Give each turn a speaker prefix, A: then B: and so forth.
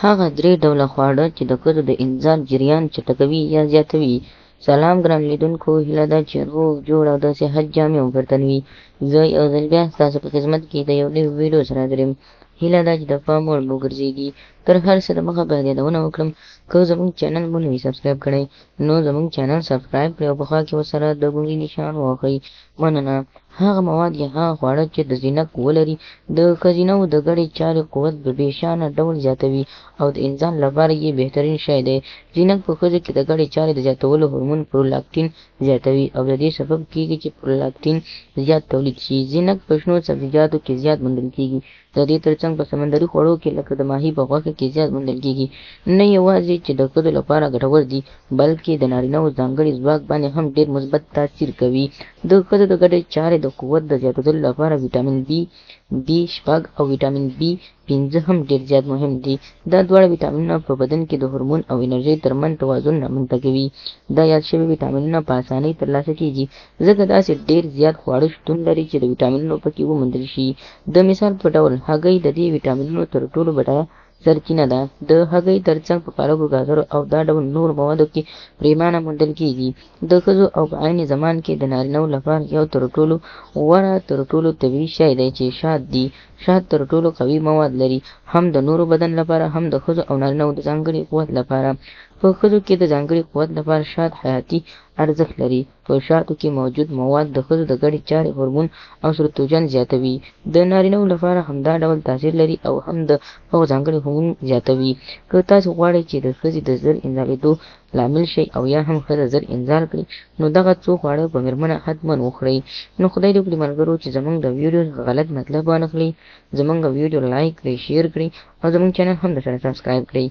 A: هغه درې ډوله خواړه چې د ښځو د انزال جریان چټکوي یا زیاتوي. سلام ګران لیدونکو، هیله ده چې روغ جوړ او د صحت جامې وبرتن وي. زه یو ځل بیا ستاسو په خدمت کې د یو نوي ویډیو سره حاضر یم. هیله ده چې د پام وړ مو وګرځېږي. تر هر څه دمخه باید یادونه وکړم، که زموږ چینل مو نه وي سبسکرایب کړی نو زموږ چینل سبسکرایب کړئ او په خوا کې ورسره د ګونګي نشان ووهئ. مننه. هغه مواد یا هغه خواړه چې د زینک ولري د ښځینه وو د ګډې چارې قوت په بېشانه ډول زیاتوي او د انزال لپاره یې بهترین شی دی. زینک په ښځو کې د ګډې چارې د زیاتولو هورمون پرولاکټین زیاتوي او د دې سبب کېږي چې پرولاکټین زیات تولید شي. زینک په شنو سبزیجاتو کې زیات موندل کېږي. د دې ترڅنګ په سمندري خوړو کې لکه د ماهي په غوښه کې زیات موندل کېږي. نه یوازې چې د ښځو لپاره ګټور دي، بلکې د نارینه‌وو ځانګړي ځواک باندې هم ډېر مثبت تاثیر کوي. د ښځو د ګډې چارې د قوت د زیاتولو لپاره ویټامین بي6 او ویټامین بي15 هم ډېر زیات مهم دي. دا دواړه ویټامینونه په بدن کې د هورمون او انرژۍ ترمنځ توازن رامنځته کوي. دا یاد شوي ویټامینونه په اسانۍ ترلاسه کېږي ځکه داسې ډېر زیات خواړه شتون لري چې د ویټامینونو پکې وموندل شي. د مثال په ډول هګۍ د دې ویټامینونو تر ټولو بډایه سرچینه ده. د هګۍ ترڅنګ په پالکو، ګازرو او دا ډول نورو موادو کې پرېمانه موندل کېږي. د ښځو او په عین زمان کې د نارینه‌وو لپاره یو تر ټولو غوره تر ټولو طبیعي شی دی چې شات دي. شات تر ټولو قوي مواد لري، هم د نورو بدن لپاره هم د ښځو او نارینه‌وو د ځانګړي قوت لپاره. په ښځو کې د ځانګړي قوت لپاره شات حیاتي ارزښت لري. په شاتو کې موجود مواد د ښځو د ګډې چارې هورمون او سروتونین زیاتوي. د نارینه‌وو لپاره همدا ډول تاثیر لري او هم د هغو ځانګړي هورمون زیاتوي. که تاسو غواړئ چې د ښځې د ژر انزالېدو لامل شئ او یا هم ښځه ژر انزال کړي، نو دغه څو خواړه په مېرمنه حتماً وخورئ. نو خدای دې وکړي ملګرو چې زموږ د ویډیو غلط مطلب وانخلئ. زموږ ویډیو لایک کړئ، شیر کړئ او زموږ چینل هم درسره سبسکرایب کړئ.